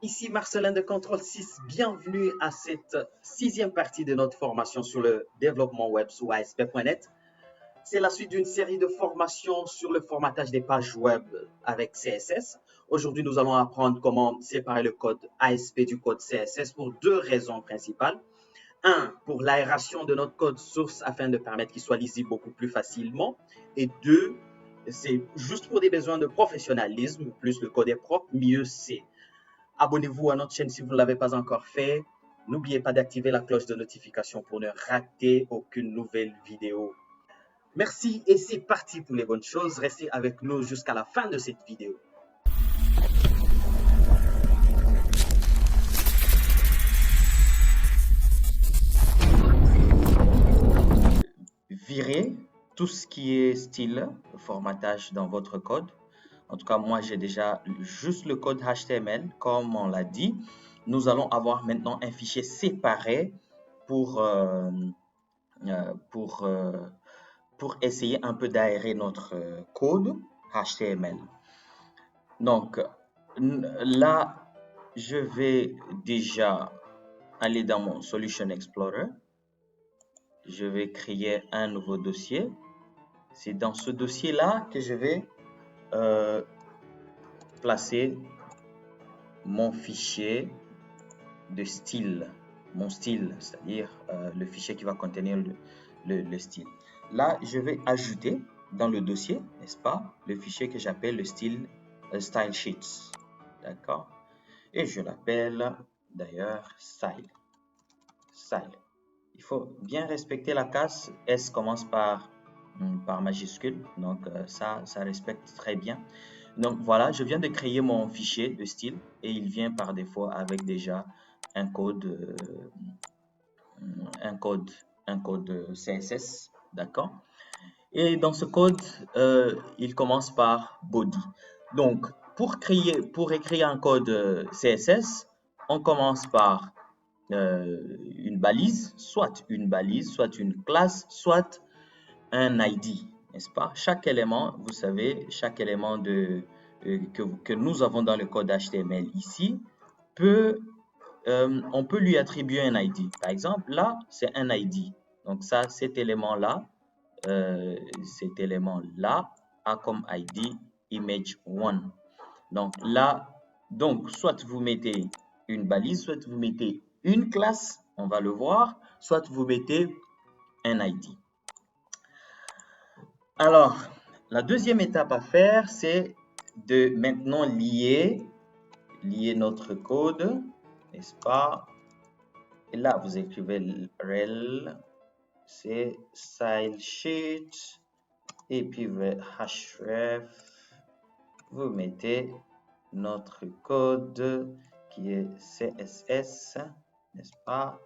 Ici Marcelin de Contrôle 6, bienvenue à cette sixième partie de notre formation sur le développement web sous ASP.NET. C'est la suite d'une série de formations sur le formatage des pages web avec CSS. Aujourd'hui, nous allons apprendre comment séparer le code ASP du code CSS pour deux raisons principales. Un, pour l'aération de notre code source afin de permettre qu'il soit lisible beaucoup plus facilement. Et deux, c'est juste pour des besoins de professionnalisme. Plus le code est propre, mieux c'est. Abonnez-vous à notre chaîne si vous ne l'avez pas encore fait. N'oubliez pas d'activer la cloche de notification pour ne rater aucune nouvelle vidéo. Merci et c'est parti pour les bonnes choses. Restez avec nous jusqu'à la fin de cette vidéo. Virez tout ce qui est style, formatage dans votre code. En tout cas, moi, j'ai déjà juste le code HTML, comme on l'a dit. Nous allons avoir maintenant un fichier séparé pour, pour essayer un peu d'aérer notre code HTML. Donc, là, je vais déjà aller dans mon Solution Explorer. Je vais créer un nouveau dossier. C'est dans ce dossier-là que je vais placer mon fichier de style, mon style, c'est-à-dire le fichier qui va contenir le style. Là, je vais ajouter dans le dossier, n'est-ce pas, le fichier que j'appelle le style style sheets, d'accord? Et je l'appelle d'ailleurs style. Il faut bien respecter la case. S commence par majuscule, donc ça respecte très bien. Donc voilà, je viens de créer mon fichier de style et il vient par défaut avec déjà un code CSS, d'accord? Et dans ce code, il commence par body. Donc pour écrire un code CSS, on commence par une balise, soit une classe, soit un ID, n'est-ce pas? Chaque élément, vous savez, chaque élément que nous avons dans le code HTML ici, on peut lui attribuer un ID. Par exemple, là, c'est un ID. Donc ça, cet élément-là a comme ID image1. Donc là, soit vous mettez une balise, soit vous mettez une classe, on va le voir, soit vous mettez un ID. Alors, la deuxième étape à faire, c'est de maintenant lier notre code, n'est-ce pas? Et là, vous écrivez rel, c'est style sheet, et puis href, vous mettez notre code qui est CSS, n'est-ce pas?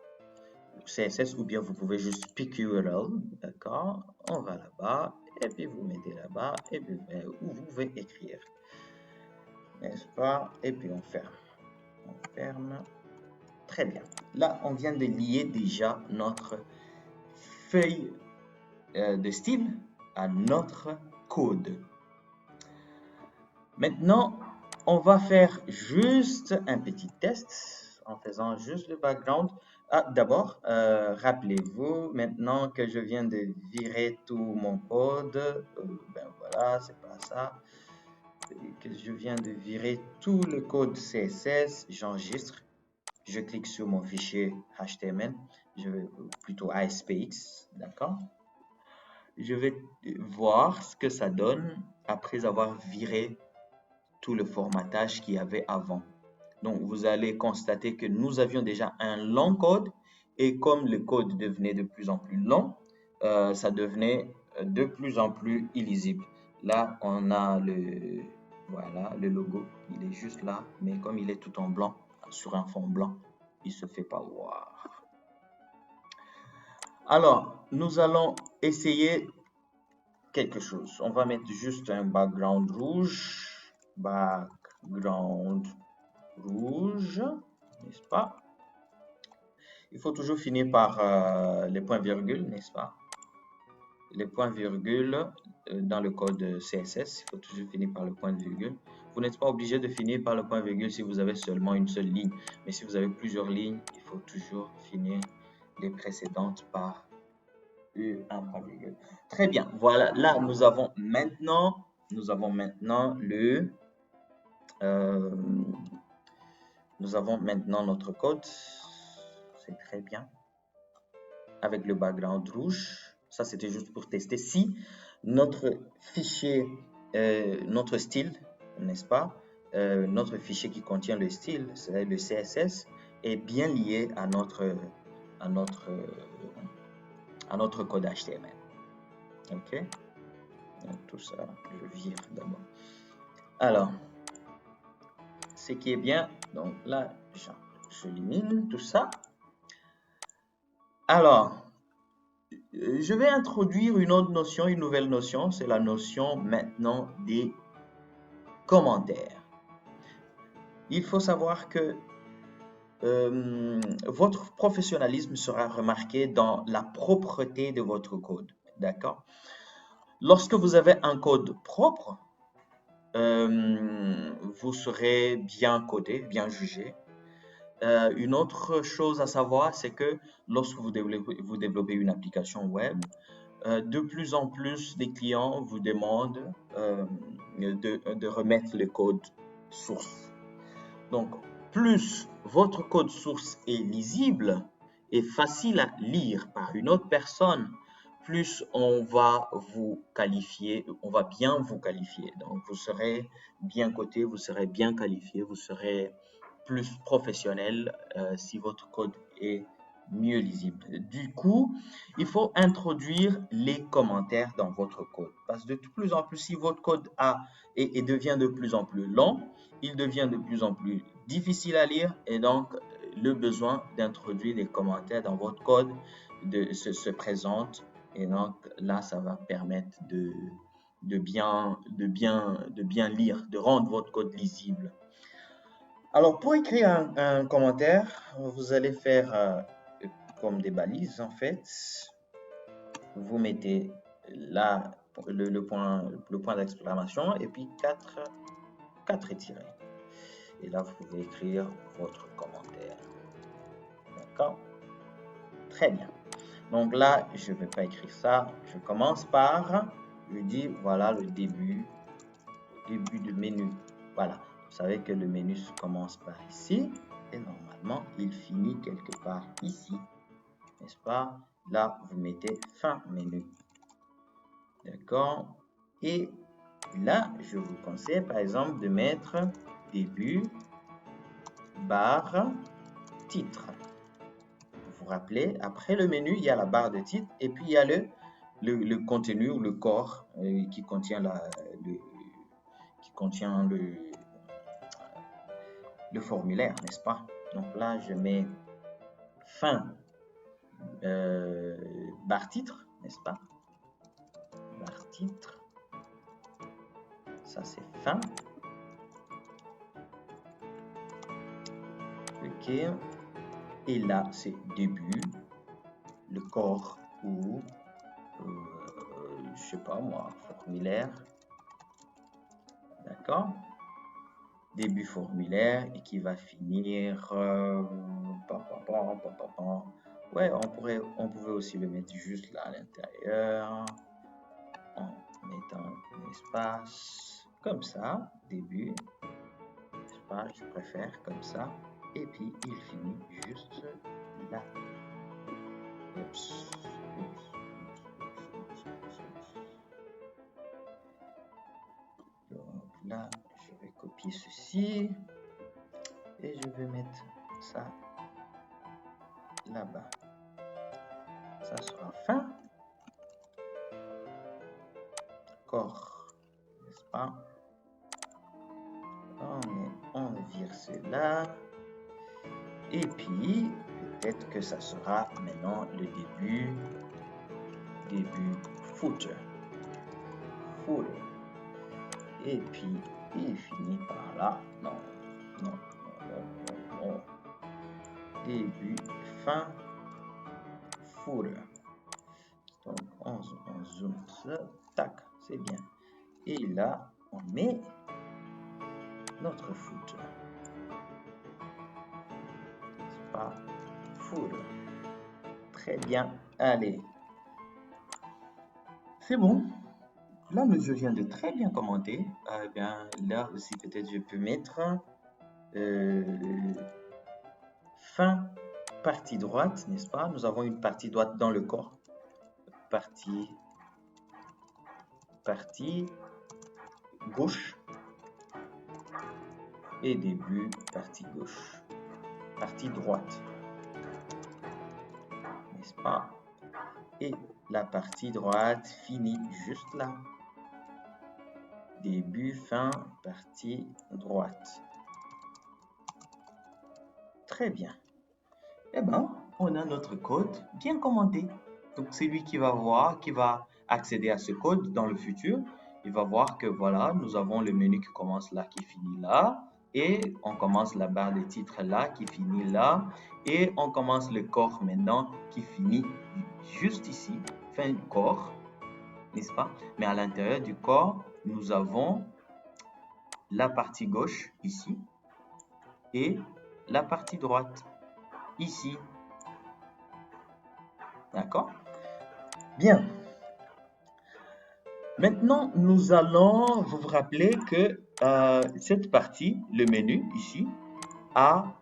CSS ou bien vous pouvez juste pick URL, d'accord? On va là-bas et puis vous mettez là-bas et puis où vous pouvez écrire, n'est-ce pas? Et puis on ferme. Très bien. Là, on vient de lier déjà notre feuille de style à notre code. Maintenant, on va faire juste un petit test en faisant juste le background. D'abord, rappelez-vous, maintenant que je viens de virer tout mon code, ben voilà, c'est pas ça, que je viens de virer tout le code CSS, j'enregistre, je clique sur mon fichier HTML, je vais plutôt ASPX, d'accord? Je vais voir ce que ça donne après avoir viré tout le formatage qu'il y avait avant. Donc, vous allez constater que nous avions déjà un long code et comme le code devenait de plus en plus long, ça devenait de plus en plus illisible. Là, on a le logo, il est juste là, mais comme il est tout en blanc, sur un fond blanc, il ne se fait pas voir. Alors, nous allons essayer quelque chose. On va mettre juste un background rouge. N'est-ce pas? Il faut toujours finir par les points-virgules, n'est-ce pas? Les points-virgules dans le code CSS, il faut toujours finir par le point-virgule. Vous n'êtes pas obligé de finir par le point virgule si vous avez seulement une seule ligne. Mais si vous avez plusieurs lignes, il faut toujours finir les précédentes par un point virgule. Très bien. Voilà. Là, nous avons maintenant euh, nous avons maintenant notre code. C'est très bien. Avec le background rouge. Ça, c'était juste pour tester si notre fichier, notre style, n'est-ce pas? Notre fichier qui contient le style, c'est le CSS, est bien lié à notre code HTML. OK? Donc, tout ça, je vire d'abord. Alors, ce qui est bien, donc là, j'élimine tout ça. Alors, je vais introduire une autre notion, une nouvelle notion, c'est la notion maintenant des commentaires. Il faut savoir que votre professionnalisme sera remarqué dans la propreté de votre code. D'accord? Lorsque vous avez un code propre, vous serez bien codé, bien jugé. Une autre chose à savoir, c'est que lorsque vous développez une application web, de plus en plus des clients vous demandent de remettre le code source. Donc, plus votre code source est lisible et facile à lire par une autre personne, plus on va vous qualifier, on va bien vous qualifier. Donc, vous serez bien coté, vous serez bien qualifié, vous serez plus professionnel si votre code est mieux lisible. Du coup, il faut introduire les commentaires dans votre code. Parce que de plus en plus, si votre code devient de plus en plus long, il devient de plus en plus difficile à lire et donc le besoin d'introduire des commentaires dans votre code se présente. Et donc là, ça va permettre de bien lire, de rendre votre code lisible. Alors, pour écrire un commentaire, vous allez faire comme des balises, en fait. Vous mettez là le point d'exclamation et puis 4 tirés. Et là, vous pouvez écrire votre commentaire. D'accord? Très bien. Donc là, je ne vais pas écrire ça. Je commence par, je dis, voilà le début du menu. Voilà. Vous savez que le menu commence par ici et normalement, il finit quelque part ici. N'est-ce pas? Là, vous mettez fin menu. D'accord? Et là, je vous conseille par exemple de mettre début, barre, titre. Vous vous rappelez, après le menu, il y a la barre de titre et puis il y a le contenu ou le corps qui contient le formulaire, n'est-ce pas? Donc là, je mets fin barre titre, n'est-ce pas? Barre titre. Ça, c'est fin. OK. Et là, c'est début, le corps ou, je sais pas moi, formulaire. D'accord? Début formulaire et qui va finir. Ouais, on pouvait aussi le mettre juste là à l'intérieur en mettant un espace comme ça. Début, espace, je préfère comme ça. Et puis il finit juste là. Oups. Donc là, je vais copier ceci et je vais mettre ça là-bas. Ça sera fin. Corps, n'est-ce pas? On vire cela. Et puis, peut-être que ça sera maintenant le début footer. Footer. Et puis, il finit par là. Non. Début, fin, footer. Donc, on zoome ça. Tac, c'est bien. Et là, on met notre foot. C'est pas food. Très bien. Allez. C'est bon. Là, je viens de très bien commenter. Eh bien, là aussi, peut-être je peux mettre fin partie droite, n'est-ce pas? Nous avons une partie droite dans le corps. Partie gauche. Et début, partie gauche. Partie droite. N'est-ce pas? Et la partie droite finit juste là. Début, fin, partie droite. Très bien. Eh bien, on a notre code bien commenté. Donc, c'est lui qui va voir, qui va accéder à ce code dans le futur. Il va voir que voilà, nous avons le menu qui commence là, qui finit là. Et on commence la barre de titre là, qui finit là. Et on commence le corps maintenant, qui finit juste ici, fin du corps, n'est-ce pas? Mais à l'intérieur du corps, nous avons la partie gauche ici et la partie droite ici. D'accord? Bien. Maintenant, nous allons vous rappeler que cette partie, le menu ici, a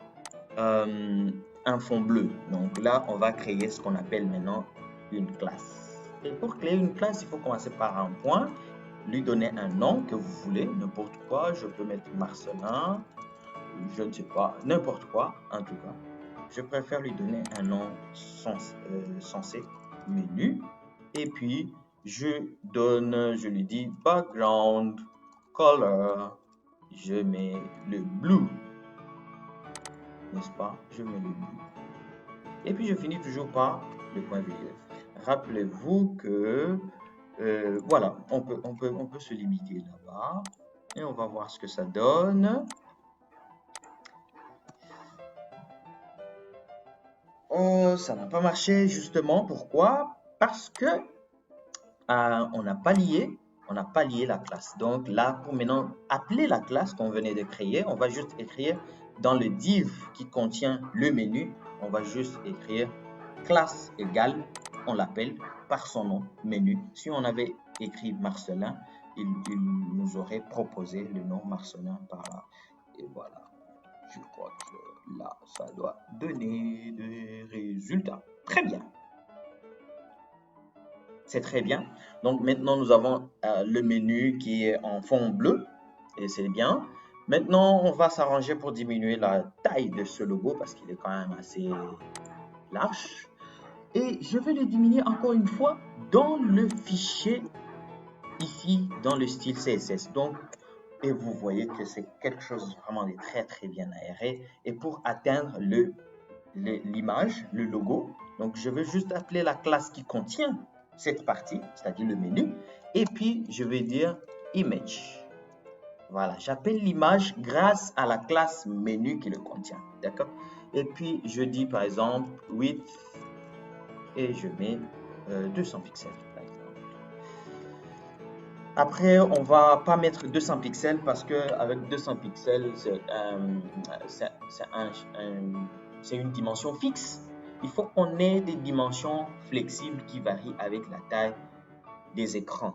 un fond bleu. Donc là, on va créer ce qu'on appelle maintenant une classe. Et pour créer une classe, il faut commencer par un point, lui donner un nom que vous voulez, n'importe quoi. Je peux mettre Marcelin, je ne sais pas, n'importe quoi en tout cas. Je préfère lui donner un nom censé menu. Et puis, je lui dis background color. Je mets le blue. N'est-ce pas? Je mets le blue. Et puis, je finis toujours par le point virgule. Rappelez-vous que, voilà, on peut se limiter là-bas. Et on va voir ce que ça donne. Ça n'a pas marché justement. Pourquoi? Parce que on n'a pas lié la classe. Donc là, pour maintenant appeler la classe qu'on venait de créer, on va juste écrire dans le div qui contient le menu, on va juste écrire classe égale, on l'appelle par son nom, menu. Si on avait écrit Marcelin, il nous aurait proposé le nom Marcelin par là. Et voilà. Je crois que là, ça doit donner des résultats. Très bien. C'est très bien. Donc maintenant, nous avons le menu qui est en fond bleu. Et c'est bien. Maintenant, on va s'arranger pour diminuer la taille de ce logo parce qu'il est quand même assez large. Et je vais le diminuer encore une fois dans le fichier ici, dans le style CSS. Donc, et vous voyez que c'est quelque chose vraiment de très très bien aéré. Et pour atteindre l'image, le logo, donc je vais juste appeler la classe qui contient cette partie, c'est-à-dire le menu, et puis je vais dire image. Voilà, j'appelle l'image grâce à la classe menu qui le contient, d'accord? Et puis je dis par exemple width et je mets 200 pixels par exemple. Après, on va pas mettre 200 pixels parce que avec 200 pixels, c'est une dimension fixe. Il faut qu'on ait des dimensions flexibles qui varient avec la taille des écrans.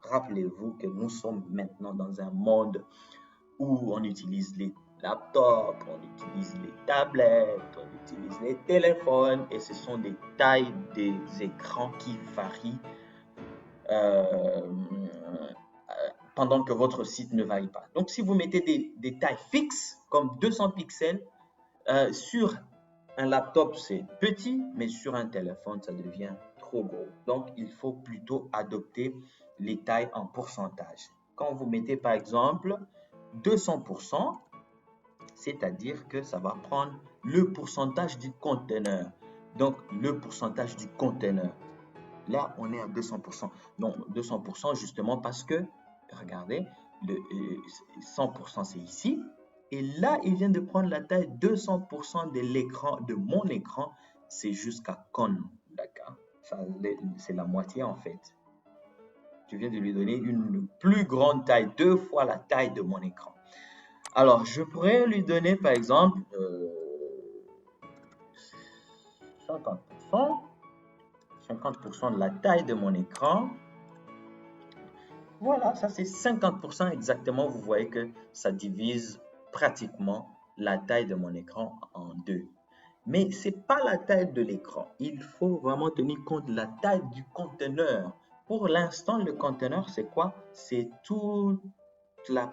Rappelez-vous que nous sommes maintenant dans un monde où on utilise les laptops, on utilise les tablettes, on utilise les téléphones et ce sont des tailles des écrans qui varient pendant que votre site ne varie pas. Donc, si vous mettez des tailles fixes, comme 200 pixels, sur un laptop, c'est petit, mais sur un téléphone, ça devient trop gros. Donc, il faut plutôt adopter les tailles en pourcentage. Quand vous mettez, par exemple, 200%, c'est-à-dire que ça va prendre le pourcentage du conteneur. Donc, le pourcentage du conteneur. Là, on est à 200%. Non, 200% justement parce que, regardez, le 100% c'est ici. Et là, il vient de prendre la taille 200% de l'écran, de mon écran. C'est jusqu'à con, d'accord? C'est la moitié en fait. Je viens de lui donner une plus grande taille, 2 fois la taille de mon écran. Alors, je pourrais lui donner, par exemple, 50%, 50% de la taille de mon écran. Voilà, ça c'est 50% exactement. Vous voyez que ça divise pratiquement la taille de mon écran en deux. Mais ce n'est pas la taille de l'écran. Il faut vraiment tenir compte de la taille du conteneur. Pour l'instant, le conteneur, c'est quoi? C'est toute la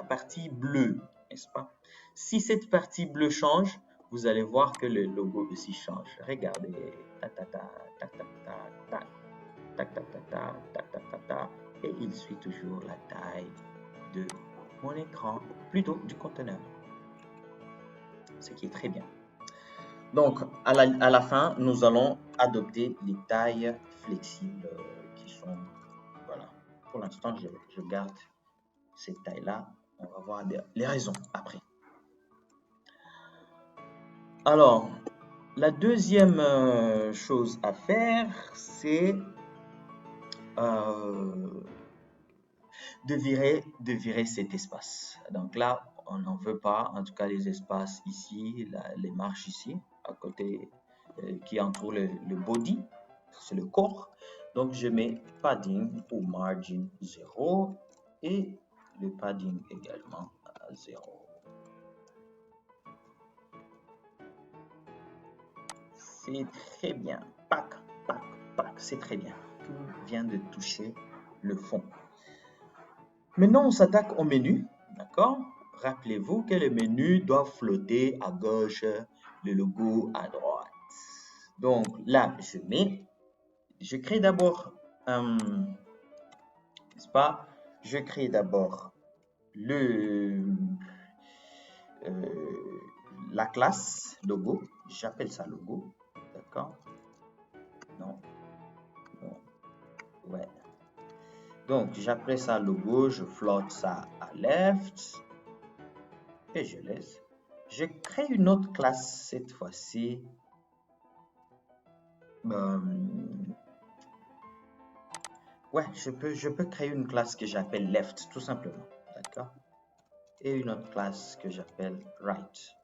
partie bleue, n'est-ce pas? Si cette partie bleue change, vous allez voir que le logo aussi change. Regardez. Tac, tac, tac, tac, tac, tac, tac, tac, tac, tac, tac, tac, tac, tac. Et il suit toujours la taille de mon écran, plutôt du conteneur. Ce qui est très bien. Donc, à la fin, nous allons adopter les tailles flexibles qui sont, voilà. Pour l'instant, je garde ces tailles-là. On va voir les raisons après. Alors, la deuxième chose à faire, c'est de virer cet espace. Donc là, on n'en veut pas, en tout cas les espaces ici, les marches ici, à côté qui entourent le body, c'est le corps. Donc je mets padding ou margin 0 et le padding également à 0. C'est très bien. Pac, pac, pac, c'est très bien. Tout vient de toucher le fond. Maintenant, on s'attaque au menu, d'accord? Rappelez-vous que le menu doit flotter à gauche, le logo à droite. Donc là, je crée d'abord, n'est-ce pas? Je crée d'abord la classe logo. J'appelle ça logo, d'accord? Non, non, ouais. Donc, j'appelle ça logo, je flotte ça à left et je laisse. Je crée une autre classe cette fois-ci. Ouais, je peux créer une classe que j'appelle left, tout simplement. D'accord? Et une autre classe que j'appelle right.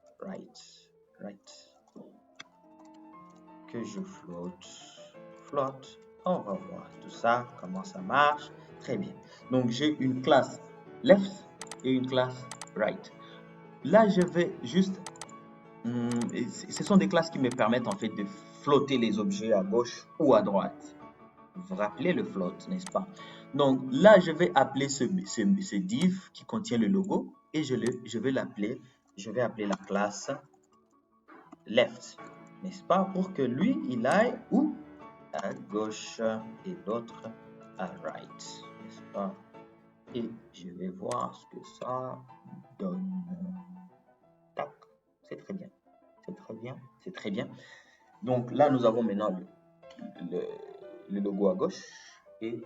Que je flotte. On va voir tout ça, comment ça marche. Très bien. Donc, j'ai une classe left et une classe right. Là, je vais juste... ce sont des classes qui me permettent en fait de flotter les objets à gauche ou à droite. Vous vous rappelez le float, n'est-ce pas? Donc là, je vais appeler ce div qui contient le logo et je vais appeler la classe left, n'est-ce pas? Pour que lui, il aille où? À gauche et l'autre à right, n'est-ce pas? Et je vais voir ce que ça donne. Tac, c'est très bien. C'est très bien, c'est très bien. Donc là, nous avons maintenant le logo à gauche et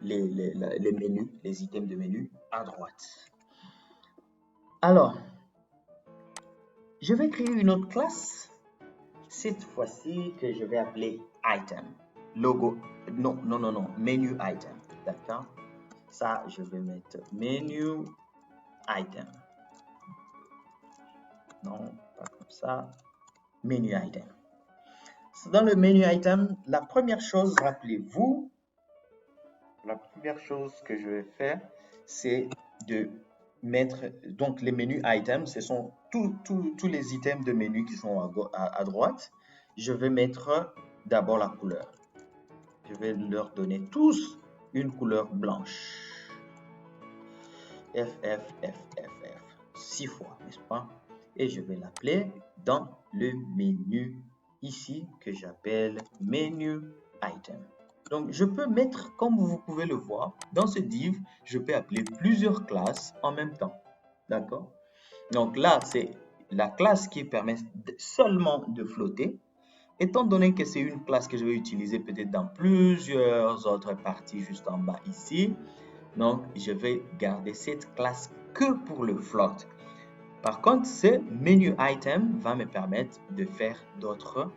les menus, les items de menu à droite. Alors, je vais créer une autre classe, cette fois-ci que je vais appeler item. Logo, non, menu item, d'accord? Ça, je vais mettre menu item. Non, pas comme ça. Menu item. Dans le menu item, la première chose, rappelez-vous, la première chose que je vais faire, c'est de mettre, donc les menus items, ce sont tous les items de menu qui sont à droite. Je vais mettre d'abord la couleur. Je vais leur donner tous une couleur blanche. F, 6 fois, n'est-ce pas? Et je vais l'appeler dans le menu ici que j'appelle menu item. Donc, je peux mettre, comme vous pouvez le voir, dans ce div, je peux appeler plusieurs classes en même temps. D'accord? Donc là, c'est la classe qui permet seulement de flotter. Étant donné que c'est une classe que je vais utiliser peut-être dans plusieurs autres parties juste en bas ici, donc je vais garder cette classe que pour le float. Par contre, ce menu item va me permettre de faire d'autres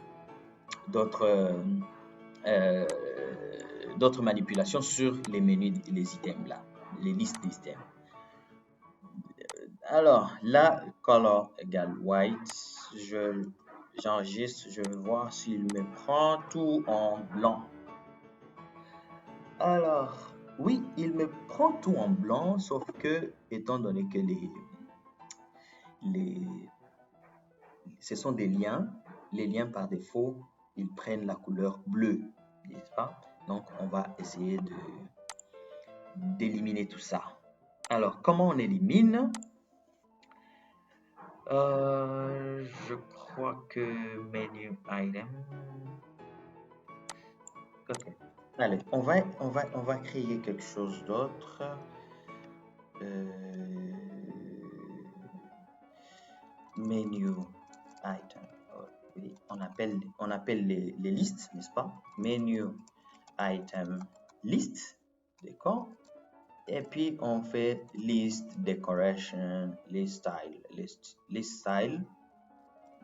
manipulations sur les menus, les items là, les listes d'items. Alors, là, color égale white. J'enregistre, je vais voir s'il me prend tout en blanc. Alors, oui, il me prend tout en blanc, sauf que, étant donné que ce sont des liens, les liens par défaut, ils prennent la couleur bleue, n'est-ce pas? Donc, on va essayer d'éliminer tout ça. Alors, comment on élimine? Je crois que menu item. Ok. Allez, on va créer quelque chose d'autre. Menu item. Oui, on appelle les listes, n'est-ce pas? Menu item list, d'accord? Et puis on fait list decoration, list style,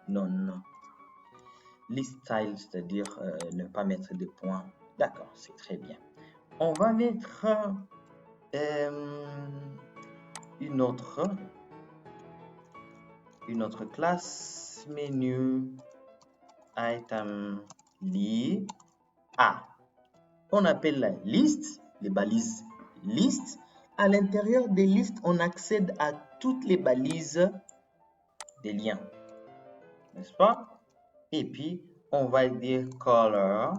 non. List style, c'est-à-dire ne pas mettre de points. D'accord, c'est très bien. On va mettre une autre classe menu item lit A. On appelle la liste, les balises liste. À l'intérieur des listes, on accède à toutes les balises des liens, n'est-ce pas? Et puis, on va dire color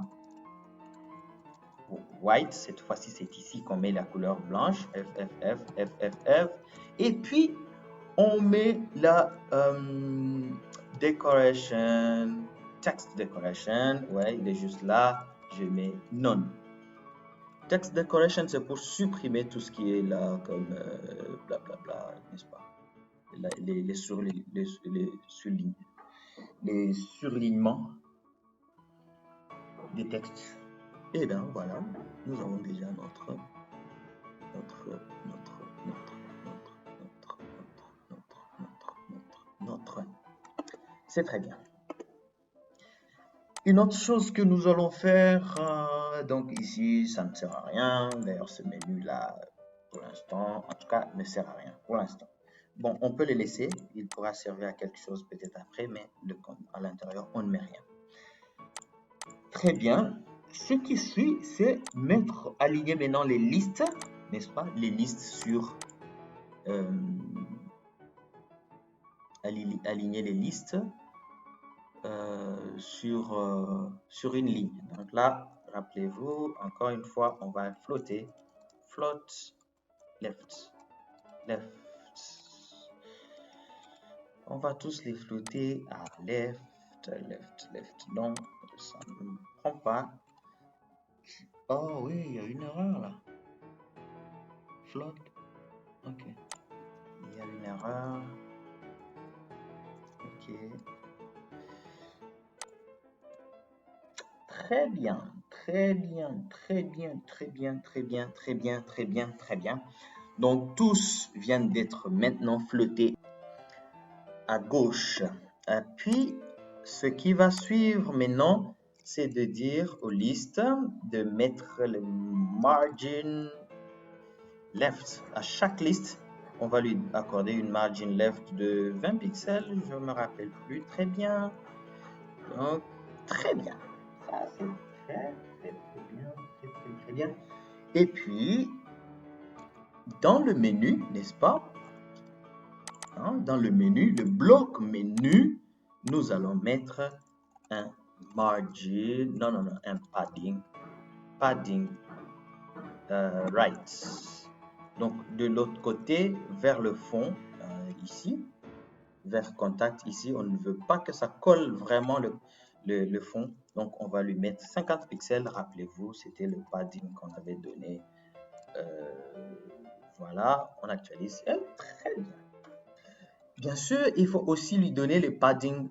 white. Cette fois-ci, c'est ici qu'on met la couleur blanche, FFF. Et puis, on met la decoration, text decoration. Ouais, il est juste là. Je mets none. Text decoration, c'est pour supprimer tout ce qui est là, comme blablabla, n'est-ce pas? Les surlignements des textes. Et bien voilà, nous avons déjà notre. C'est très bien. Une autre chose que nous allons faire, donc ici, ça ne sert à rien. D'ailleurs, ce menu-là, pour l'instant, en tout cas, ne sert à rien pour l'instant. Bon, on peut le laisser. Il pourra servir à quelque chose peut-être après, mais à l'intérieur, on ne met rien. Très bien. Ce qui suit, c'est aligner maintenant les listes, n'est-ce pas? Les listes sur... aligner les listes sur une ligne. Donc là, rappelez-vous, encore une fois, on va flotter. Float left. On va tous les flotter à left. Non, ça ne me prend pas. Oh oui, il y a une erreur là. Float. Ok. Il y a une erreur. Ok. Très bien. Donc, tous viennent d'être maintenant flottés à gauche. Puis, ce qui va suivre maintenant, c'est de dire aux listes de mettre le margin left. À chaque liste, on va lui accorder une margin left de 20 pixels. Je me rappelle plus très bien. Donc, très bien. Ça, c'est très bien. Et puis, dans le menu, n'est-ce pas? Dans le menu, le bloc menu, nous allons mettre un margin, un padding right. Donc, de l'autre côté, vers le fond, ici, vers contact, ici, on ne veut pas que ça colle vraiment le fond. Donc, on va lui mettre 50 pixels. Rappelez-vous, c'était le padding qu'on avait donné. Voilà, on actualise. Très bien. Bien sûr, il faut aussi lui donner le padding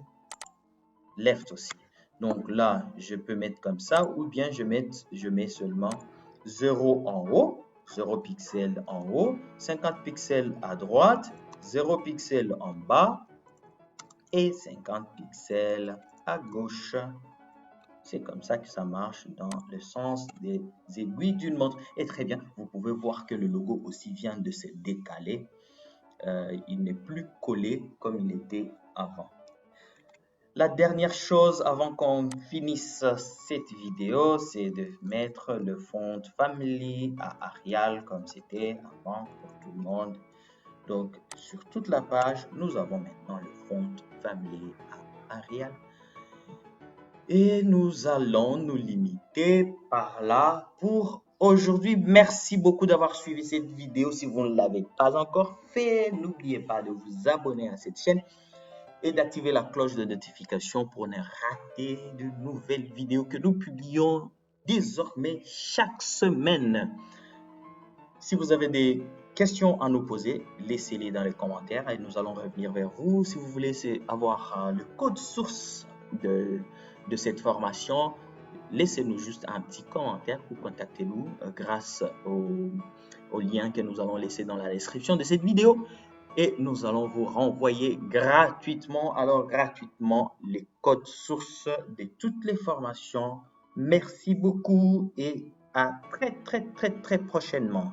left aussi. Donc là, je peux mettre comme ça ou bien je mets seulement 0 en haut, 0 pixels en haut, 50 pixels à droite, 0 pixels en bas et 50 pixels à gauche. C'est comme ça que ça marche dans le sens des aiguilles d'une montre. Et très bien, vous pouvez voir que le logo aussi vient de se décaler. il n'est plus collé comme il était avant. La dernière chose avant qu'on finisse cette vidéo, c'est de mettre le font Family à Arial comme c'était avant pour tout le monde. Donc, sur toute la page, nous avons maintenant le font Family à Arial. Et nous allons nous limiter par là pour aujourd'hui. Merci beaucoup d'avoir suivi cette vidéo. Si vous ne l'avez pas encore fait, n'oubliez pas de vous abonner à cette chaîne et d'activer la cloche de notification pour ne rater de nouvelles vidéos que nous publions désormais chaque semaine. Si vous avez des questions à nous poser, laissez-les dans les commentaires et nous allons revenir vers vous. Si vous voulez avoir le code source de cette formation, laissez-nous juste un petit commentaire ou contactez-nous grâce au lien que nous allons laisser dans la description de cette vidéo. Et nous allons vous renvoyer gratuitement, les codes sources de toutes les formations. Merci beaucoup et à très prochainement.